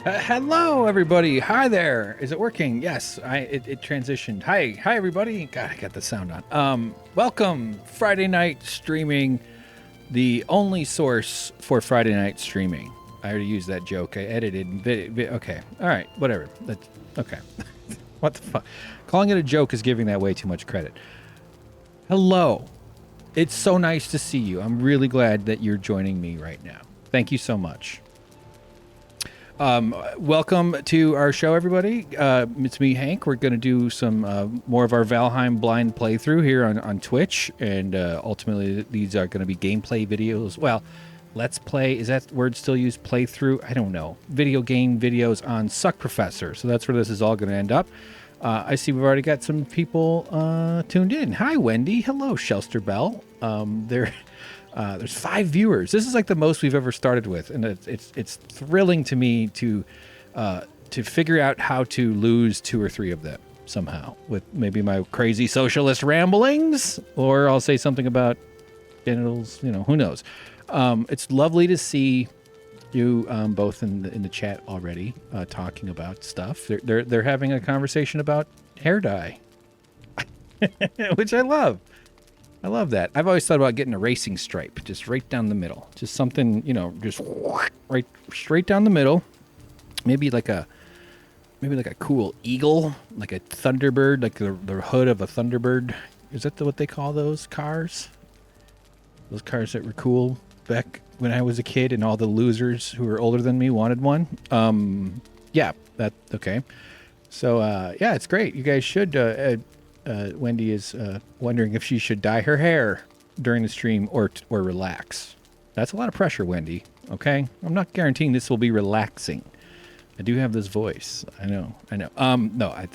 Hello, everybody. Hi there. Is it working? Yes, it transitioned. Hi, everybody. God, I got the sound on. Welcome, Friday night streaming, the only source for Friday night streaming. I already used that joke. I edited. Okay, all right, whatever. That's okay. What the fuck? Calling it a joke is giving that way too much credit. Hello. It's so nice to see you. I'm really glad that you're joining me right now. Thank you so much. Welcome to our show, everybody. It's me, Hank. We're going to do some more of our Valheim blind playthrough here on Twitch, and ultimately these are going to be gameplay videos. Well, let's play. Is that word still used? Playthrough? I don't know. Video game videos on SuckProfessor. So that's where this is all going to end up. I see we've already got some people tuned in. Hi, Wendy. Hello, Shelster Bell. There's 5 viewers. This is like the most we've ever started with, and it's thrilling to me to figure out how to lose 2 or 3 of them somehow with maybe my crazy socialist ramblings, or I'll say something about genitals. You know, who knows? It's lovely to see you both in the chat already talking about stuff. They're having a conversation about hair dye, which I love. I love that. I've always thought about getting a racing stripe, just right down the middle. Just something, you know, just right straight down the middle. Maybe like a cool eagle, like a Thunderbird, like the hood of a Thunderbird. Is that what they call those cars? Those cars that were cool back when I was a kid, and all the losers who were older than me wanted one. Yeah, that okay. So yeah, it's great. You guys should. Wendy is wondering if she should dye her hair during the stream or relax. That's a lot of pressure, Wendy. Okay, I'm not guaranteeing this will be relaxing. I do have this voice. I know. No, I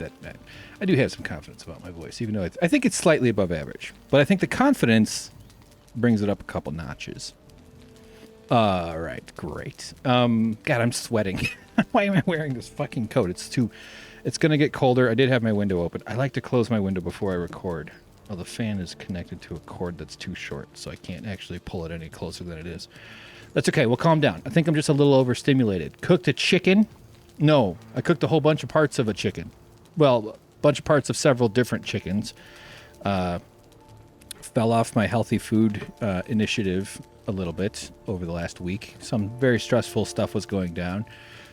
do have some confidence about my voice, even though I think it's slightly above average. But I think the confidence brings it up a couple notches. All right, great. God, I'm sweating. Why am I wearing this fucking coat? It's going to get colder. I did have my window open. I like to close my window before I record. Well, the fan is connected to a cord that's too short, so I can't actually pull it any closer than it is. That's okay. We'll calm down. I think I'm just a little overstimulated. Cooked a chicken? No, I cooked a whole bunch of parts of a chicken. Well, a bunch of parts of several different chickens. Fell off my healthy food initiative a little bit over the last week. Some very stressful stuff was going down.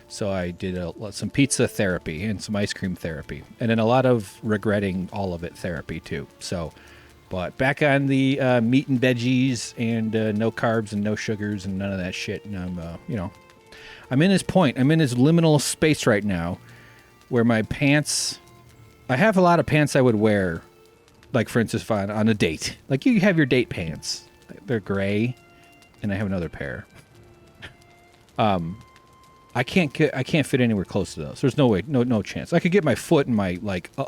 So I did some pizza therapy and some ice cream therapy, and then a lot of regretting all of it therapy too. So, but back on the meat and veggies and no carbs and no sugars and none of that shit. And I'm in this point. I'm in this liminal space right now where my pants, I have a lot of pants I would wear, like for instance, on a date. Like you have your date pants. They're gray, and I have another pair. I can't fit anywhere close to those. There's no way, no chance. I could get my foot and my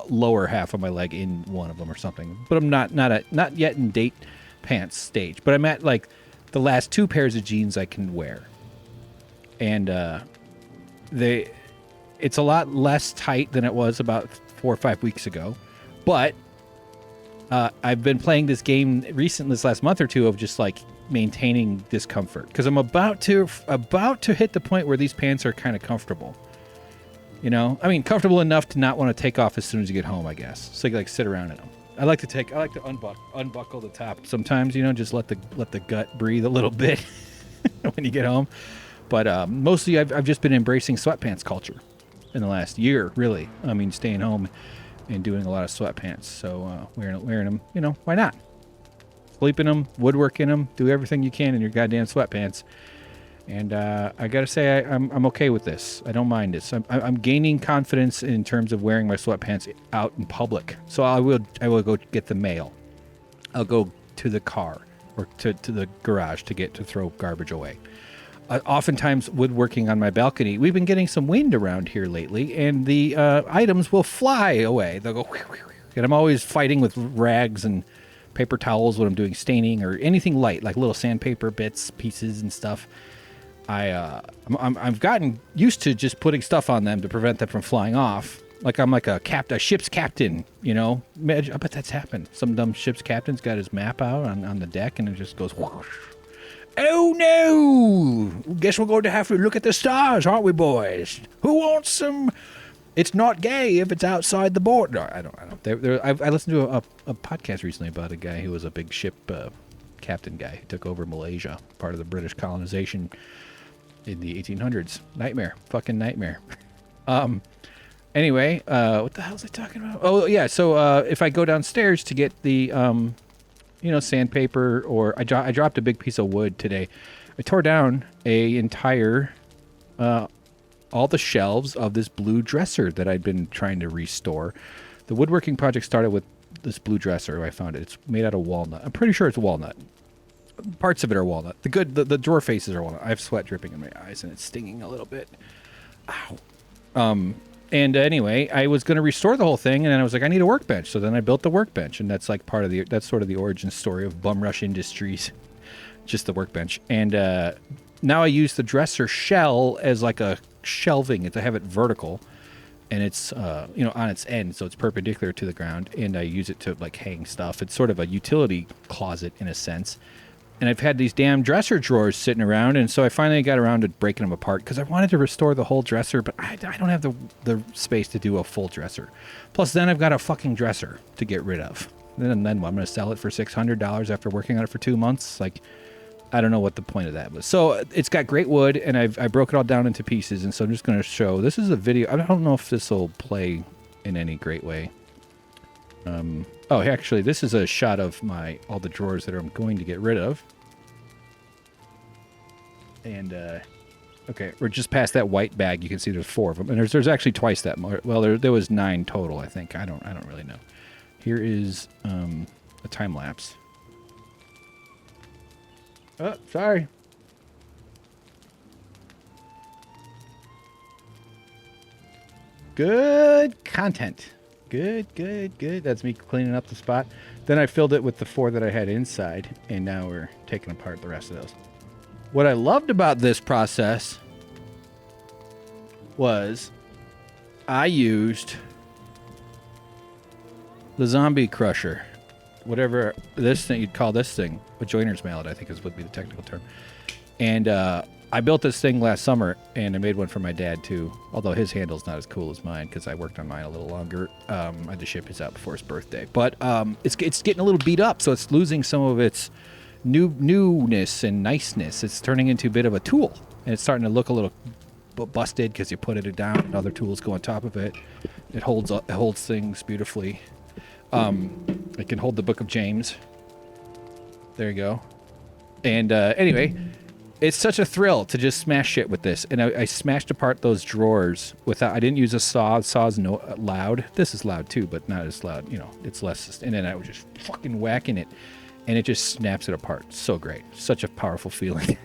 lower half of my leg in one of them or something, but I'm not yet in date pants stage. But I'm at like the last 2 pairs of jeans I can wear, and it's a lot less tight than it was about 4 or 5 weeks ago. But I've been playing this game this last month or two of just like maintaining discomfort, because I'm about to hit the point where these pants are kind of comfortable. You know, I mean, comfortable enough to not want to take off as soon as you get home, I guess. So you like sit around in them. I like to unbuckle the top sometimes. You know, just let the gut breathe a little bit when you get home. But mostly, I've just been embracing sweatpants culture in the last year. Really, I mean, staying home and doing a lot of sweatpants. So wearing them. You know, why not? Sleep in them, woodwork in them, do everything you can in your goddamn sweatpants. And I gotta say, I'm okay with this. I don't mind this. I'm gaining confidence in terms of wearing my sweatpants out in public. So I will go get the mail. I'll go to the car or to the garage to throw garbage away. Oftentimes woodworking on my balcony. We've been getting some wind around here lately, and the items will fly away. They'll go, and I'm always fighting with rags and paper towels when I'm doing staining or anything light, like little sandpaper bits, pieces, and stuff. I've gotten used to just putting stuff on them to prevent them from flying off. Like I'm like a ship's captain, you know. I bet that's happened. Some dumb ship's captain's got his map out on the deck, and it just goes whoosh. Oh no! Guess we're going to have to look at the stars, aren't we, boys? Who wants some? It's not gay if it's outside the border. No, I don't. I listened to a podcast recently about a guy who was a big ship captain guy who took over Malaysia, part of the British colonization in the 1800s. Nightmare. Fucking nightmare. Anyway, what the hell was I talking about? Oh, yeah, so if I go downstairs to get the, sandpaper, or I dropped a big piece of wood today. I tore down a entire, all the shelves of this blue dresser that I'd been trying to restore. The woodworking project started with this blue dresser. I found it. It's made out of walnut. I'm pretty sure it's walnut. Parts of it are walnut. The drawer faces are walnut. I have sweat dripping in my eyes, and it's stinging a little bit. Ow. And anyway, I was going to restore the whole thing, and then I was like, I need a workbench. So then I built the workbench, and that's like that's sort of the origin story of Bum Rush Industries, just the workbench. And now I use the dresser shell as like a shelving. I have it vertical, and it's on its end, so it's perpendicular to the ground, and I use it to like hang stuff. It's sort of a utility closet in a sense. And I've had these damn dresser drawers sitting around, and so I finally got around to breaking them apart because I wanted to restore the whole dresser, but I don't have the space to do a full dresser. Plus, then I've got a fucking dresser to get rid of. And then what, I'm going to sell it for $600 after working on it for 2 months? Like, I don't know what the point of that was. So it's got great wood, and I broke it all down into pieces, and so I'm just going to show. This is a video. I don't know if this will play in any great way. Oh, actually, this is a shot of all the drawers that I'm going to get rid of. And, okay, we're just past that white bag. You can see there's 4 of them. And there's actually twice that more. Well, there was 9 total, I think. I don't really know. Here is a time lapse. Oh, sorry. Good content. Good. That's me cleaning up the spot. Then I filled it with the 4 that I had inside, and now we're taking apart the rest of those. What I loved about this process was I used the zombie crusher, whatever this thing you'd call this thing, a joiner's mallet, I think would be the technical term. And I built this thing last summer, and I made one for my dad too, although his handle's not as cool as mine because I worked on mine a little longer. I had to ship his out before his birthday. But it's getting a little beat up, so it's losing some of its newness and niceness. It's turning into a bit of a tool, and it's starting to look a little busted because you put it down and other tools go on top of it. It holds things beautifully. It can hold the Book of James. There you go. And anyway, it's such a thrill to just smash shit with this. And I smashed apart those drawers without. I didn't use a saw. Saw's loud. This is loud too, but not as loud. It's less. And then I was just fucking whacking it, and it just snaps it apart. So great. Such a powerful feeling.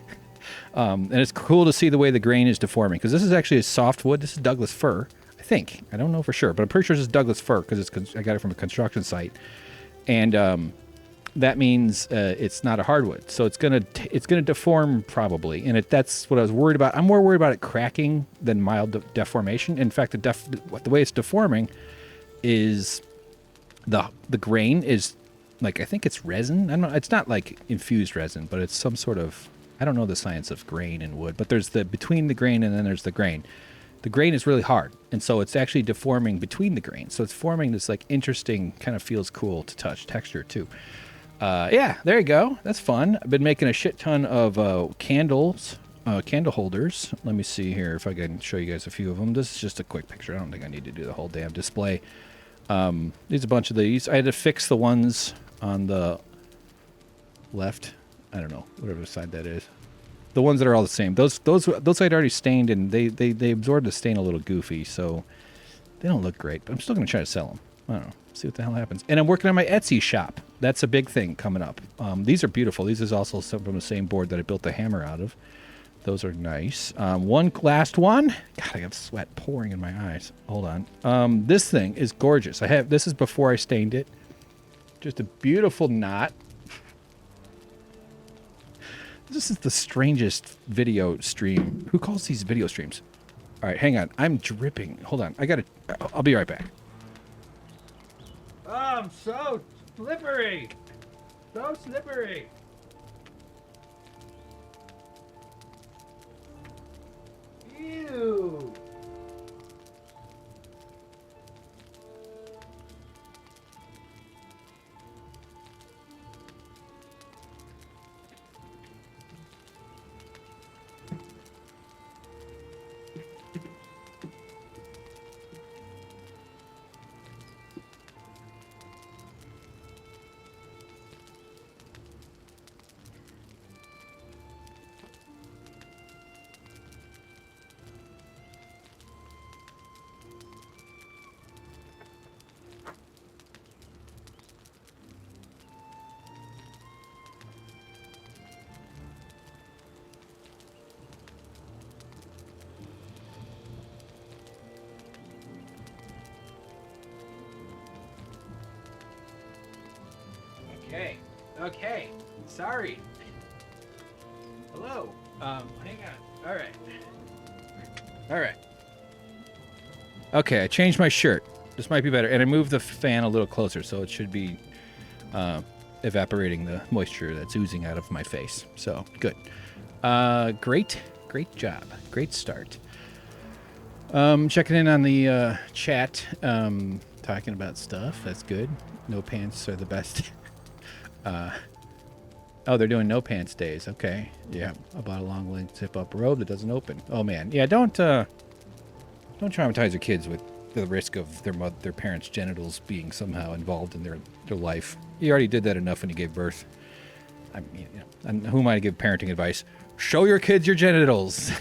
And it's cool to see the way the grain is deforming, because this is actually a soft wood. This is Douglas fir, I think. I don't know for sure, but I'm pretty sure this is Douglas fir because I got it from a construction site. And that means it's not a hardwood, so it's gonna deform probably. And that's what I was worried about. I'm more worried about it cracking than mild deformation. In fact, the way it's deforming is the grain is like, I think it's resin. I don't know. It's not like infused resin, but it's some sort of, I don't know the science of grain and wood, but there's between the grain and then there's the grain. The grain is really hard, and so it's actually deforming between the grain. So it's forming this like interesting, kind of feels cool to touch texture too. Yeah, there you go. That's fun. I've been making a shit ton of candle holders. Let me see here if I can show you guys a few of them. This is just a quick picture. I don't think I need to do the whole damn display. There's a bunch of these. I had to fix the ones on the left. I don't know, whatever side that is. The ones that are all the same. Those I'd already stained, and they absorbed the stain a little goofy, so they don't look great. But I'm still going to try to sell them. I don't know. See what the hell happens. And I'm working on my Etsy shop. That's a big thing coming up. These are beautiful. These is also some from the same board that I built the hammer out of. Those are nice. One last one. God, I have sweat pouring in my eyes. Hold on. This thing is gorgeous. This is before I stained it. Just a beautiful knot. This is the strangest video stream. Who calls these video streams? All right, hang on. I'm dripping. Hold on. I'll be right back. Oh, I'm so slippery. So slippery. Ew. Okay. Okay. Sorry. Hello. Hang on. All right. All right. Okay, I changed my shirt. This might be better. And I moved the fan a little closer, so it should be evaporating the moisture that's oozing out of my face. So, good. Great job. Great start. Checking in on the chat, talking about stuff. That's good. No pants are the best. Oh, they're doing no pants days. Okay. Yeah. I bought a long length zip up robe that doesn't open. Oh man. Yeah. Don't traumatize your kids with the risk of their parents' genitals being somehow involved in their life. You already did that enough when you gave birth. I mean, you know, and who am I to give parenting advice? Show your kids your genitals.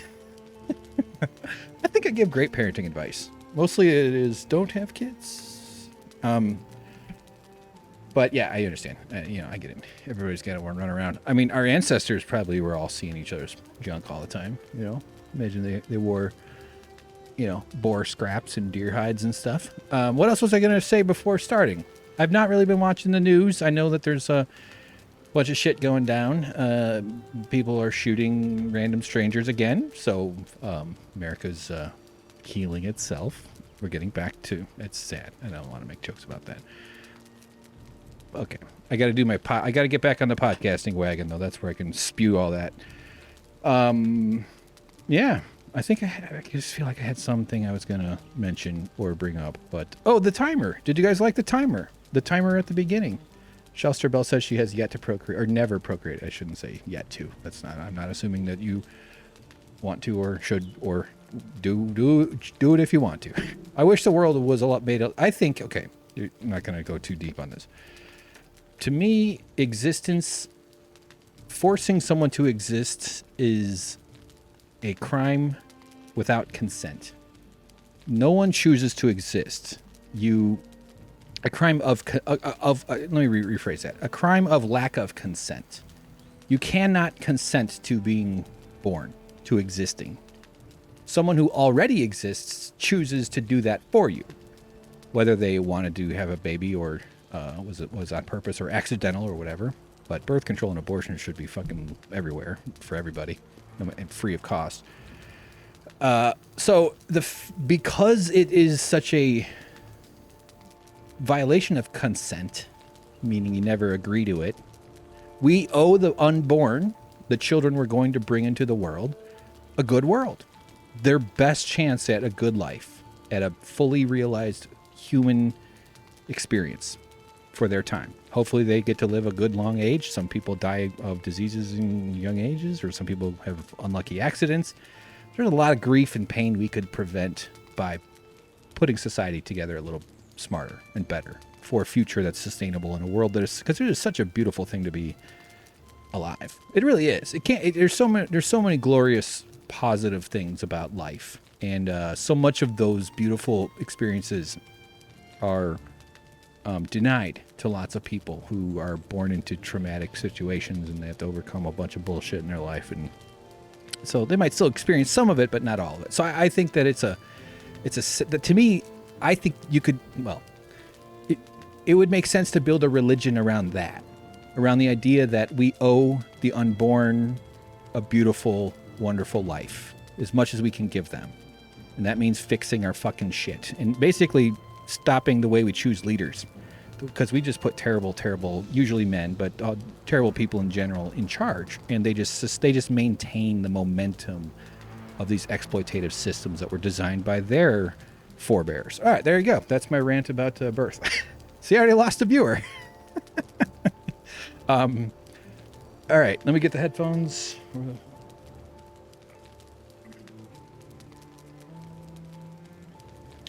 I think I give great parenting advice. Mostly it is don't have kids. But yeah, I understand. You know, I get it. Everybody's got to run around. I mean, our ancestors probably were all seeing each other's junk all the time. You know, imagine they wore, you know, boar scraps and deer hides and stuff. What else was I going to say before starting? I've not really been watching the news. I know that there's a bunch of shit going down. People are shooting random strangers again. So America's healing itself. We're getting back to. It's sad. I don't want to make jokes about that. Okay, I got to do my I got to get back on the podcasting wagon though. That's where I can spew all that. Yeah, I think I just feel like I had something I was gonna mention or bring up, but the timer. Did you guys like the timer? The timer at the beginning. Shelster Bell says she has yet to procreate or never procreate. I shouldn't say yet to. That's not. I'm not assuming that you want to or should or do it if you want to. I wish the world was a lot made. I think. Okay, I'm not gonna go too deep on this. To me, existence, forcing someone to exist is a crime without consent. No one chooses to exist. A crime of let me rephrase that. A crime of lack of consent. You cannot consent to being born, to existing. Someone who already exists chooses to do that for you. Whether they wanted to have a baby or was on purpose or accidental or whatever, but birth control and abortion should be fucking everywhere for everybody and free of cost. So because it is such a violation of consent, meaning you never agree to it, we owe the unborn, the children we're going to bring into the world, a good world, their best chance at a good life, at a fully realized human experience for their time. Hopefully they get to live a good long age. Some people die of diseases in young ages, or some people have unlucky accidents. There's a lot of grief and pain we could prevent by putting society together a little smarter and better for a future that's sustainable in a world that is, because it is such a beautiful thing to be alive. It really is. There's so many glorious positive things about life, and so much of those beautiful experiences are denied to lots of people who are born into traumatic situations, and they have to overcome a bunch of bullshit in their life, and so they might still experience some of it, but not all of it. So I think that to me, I think you could, it would make sense to build a religion around that, around the idea that we owe the unborn a beautiful, wonderful life as much as we can give them. And that means fixing our fucking shit and basically stopping the way we choose leaders, because we just put terrible, usually men, but terrible people in general in charge, and they just maintain the momentum of these exploitative systems that were designed by their forebears. All right, there you go. That's my rant about birth. See, I already lost a viewer. All right, let me get the headphones.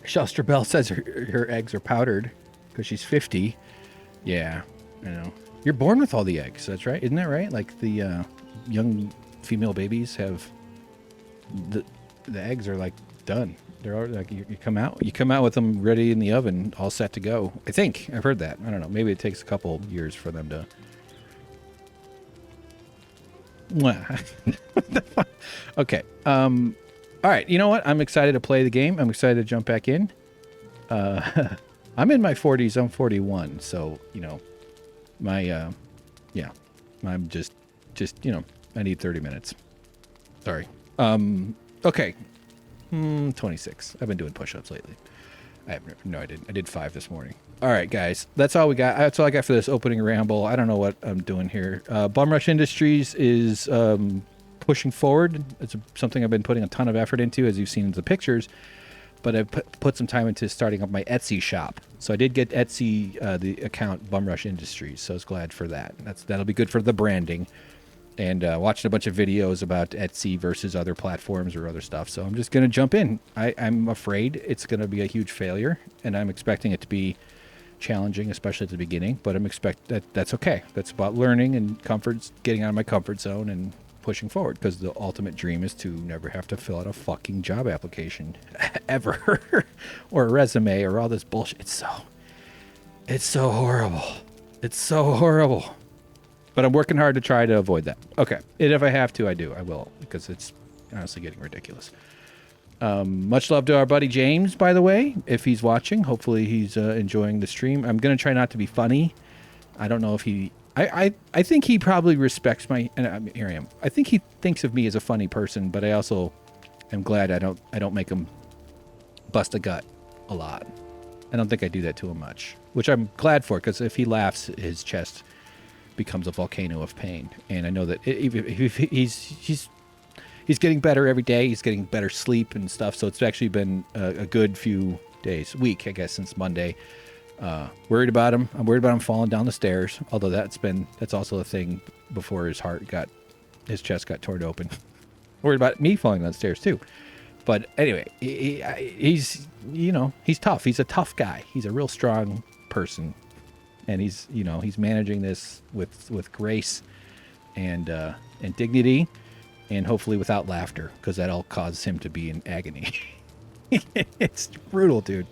Shelster Bell says her eggs are powdered because she's 50. Yeah, I know. You're born with all the eggs. That's right. Isn't that right? Like the young female babies have the eggs are like done. They're all, like you come out with them ready in the oven, all set to go. I think I've heard that. I don't know. Maybe it takes a couple years for them to. Okay. All right. You know what? I'm excited to play the game. I'm excited to jump back in. I'm in my 40s. I'm 41. So, you know, my, yeah, I'm just, you know, I need 30 minutes. Sorry. Okay. 26. I've been doing push-ups lately. I didn't. I did 5 this morning. All right, guys. That's all we got. That's all I got for this opening ramble. I don't know what I'm doing here. Bum Rush Industries is pushing forward. It's something I've been putting a ton of effort into, as you've seen in the pictures. But I've put some time into starting up my Etsy shop. So I did get Etsy, the account Bum Rush Industries. So I was glad for that. That'll be good for the branding. And watching a bunch of videos about Etsy versus other platforms or other stuff. So I'm just going to jump in. I'm afraid it's going to be a huge failure. And I'm expecting it to be challenging, especially at the beginning. But that's okay. That's about learning and getting out of my comfort zone and pushing forward, because the ultimate dream is to never have to fill out a fucking job application ever or a resume or all this bullshit. It's so horrible. It's so horrible. But I'm working hard to try to avoid that. Okay. And if I have to, I will, because it's honestly getting ridiculous. Much love to our buddy James, by the way, if he's watching. Hopefully he's enjoying the stream. I'm going to try not to be funny. I don't know if he... I think he probably respects my... And here I am. I think he thinks of me as a funny person, but I also am glad I don't make him bust a gut a lot. I don't think I do that to him much, which I'm glad for, because if he laughs, his chest becomes a volcano of pain. And I know that he's getting better every day. He's getting better sleep and stuff. So it's actually been a good few days, week, I guess, since Monday. Worried about him. I'm worried about him falling down the stairs. Although that's also a thing before his chest got torn open. Worried about me falling down the stairs too. But anyway, he's tough. He's a tough guy. He's a real strong person. And he's managing this with grace and dignity, and hopefully without laughter, because that'll cause him to be in agony. It's brutal, dude.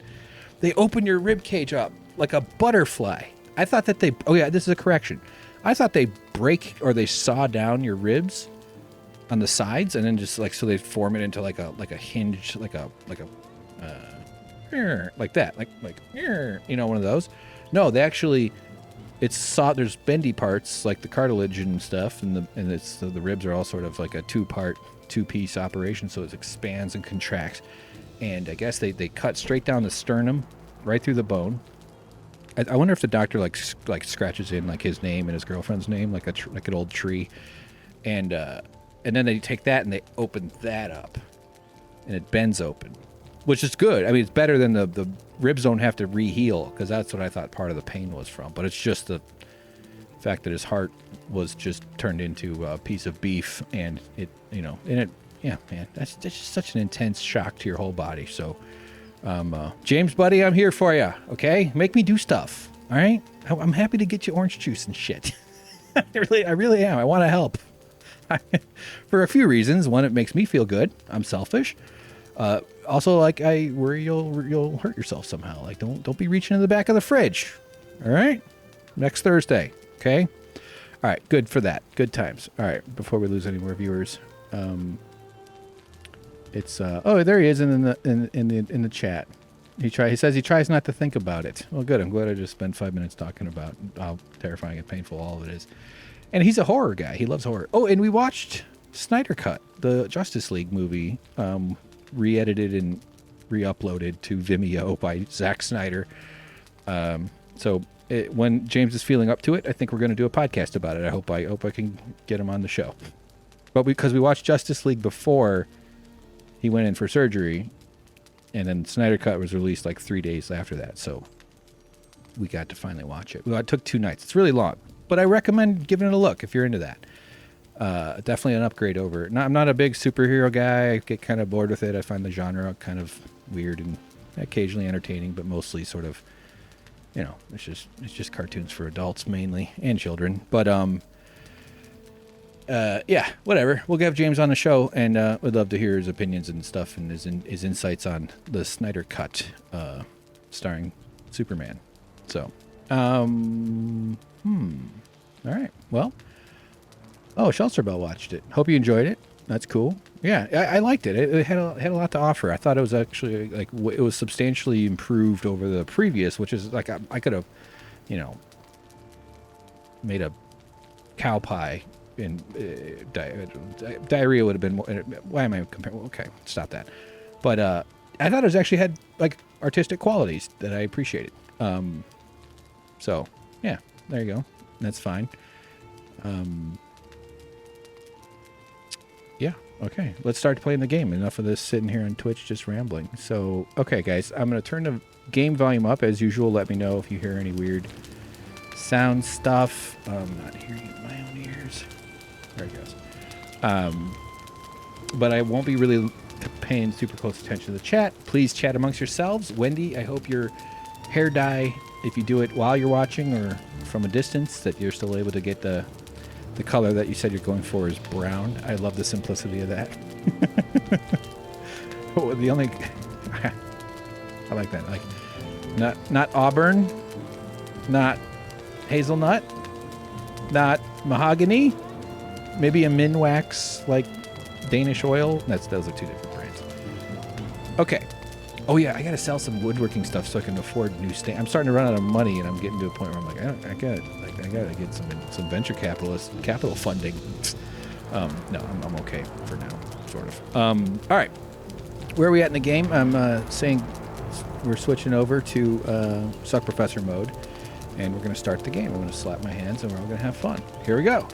They open your rib cage up like a butterfly. I thought that this is a correction. I thought they break or they saw down your ribs on the sides, and then just like, so they form it into like a hinge, like that, one of those. No, they actually, there's bendy parts like the cartilage and stuff, and the ribs are all sort of like a two-piece operation, so it expands and contracts. And I guess they cut straight down the sternum, right through the bone. I wonder if the doctor like scratches in like his name and his girlfriend's name, like an old tree, and then they take that and they open that up, and it bends open, which is good. I mean, it's better than the ribs don't have to re-heal, because that's what I thought part of the pain was from. But it's just the fact that his heart was just turned into a piece of beef, and yeah, man, that's just such an intense shock to your whole body. So, James, buddy, I'm here for you. Okay, make me do stuff. All right, I'm happy to get you orange juice and shit. I really am. I want to help. For a few reasons. One, it makes me feel good. I'm selfish. Also, like, I worry you'll hurt yourself somehow. Like, don't be reaching in the back of the fridge. All right, next Thursday. Okay. All right, good for that. Good times. All right, before we lose any more viewers. It's there he is in the chat. He says he tries not to think about it. Well, good. I'm glad I just spent 5 minutes talking about how terrifying and painful all of it is. And he's a horror guy. He loves horror. Oh, and we watched Snyder Cut, the Justice League movie, re-edited and re-uploaded to Vimeo by Zack Snyder. So when James is feeling up to it, I think we're going to do a podcast about it. I hope I can get him on the show. But because we watched Justice League before he went in for surgery, and then Snyder Cut was released like 3 days after that. So we got to finally watch it. Well, it took 2 nights. It's really long, but I recommend giving it a look if you're into that. Definitely an upgrade over it. I'm not a big superhero guy. I get kind of bored with it. I find the genre kind of weird and occasionally entertaining, but mostly sort of, you know, it's just cartoons for adults mainly and children. But yeah, whatever. We'll have James on the show, and we'd love to hear his opinions and stuff and his insights on the Snyder Cut, starring Superman. So, all right. Well, Shelsterbell watched it. Hope you enjoyed it. That's cool. Yeah, I liked it. It had a lot to offer. I thought it was actually like it was substantially improved over the previous, which is like I could have, you know, made a cow pie and diarrhea would have been more. Why am I comparing? Okay, stop that. But I thought it was actually had like artistic qualities that I appreciated. So yeah, there you go. That's fine. Yeah. Okay. Let's start playing the game. Enough of this sitting here on Twitch just rambling. So, okay, guys, I'm going to turn the game volume up as usual. Let me know if you hear any weird sound stuff. I'm not hearing it in my own ears. There it goes. But I won't be really paying super close attention to the chat. Please chat amongst yourselves. Wendy, I hope your hair dye, if you do it while you're watching or from a distance, that you're still able to get the color that you said you're going for is brown. I love the simplicity of that. The only I like that. Like not auburn, not hazelnut, not mahogany, maybe a Minwax like Danish oil. Those are 2 different brands. Okay. Oh yeah, I gotta sell some woodworking stuff so I can afford new stand. I'm starting to run out of money, and I'm getting to a point where I'm like, I gotta get some venture capital funding. No, I'm okay for now, sort of. All right, where are we at in the game? I'm saying we're switching over to SuckProfessor mode, and we're gonna start the game. I'm gonna slap my hands, and we're all gonna have fun. Here we go.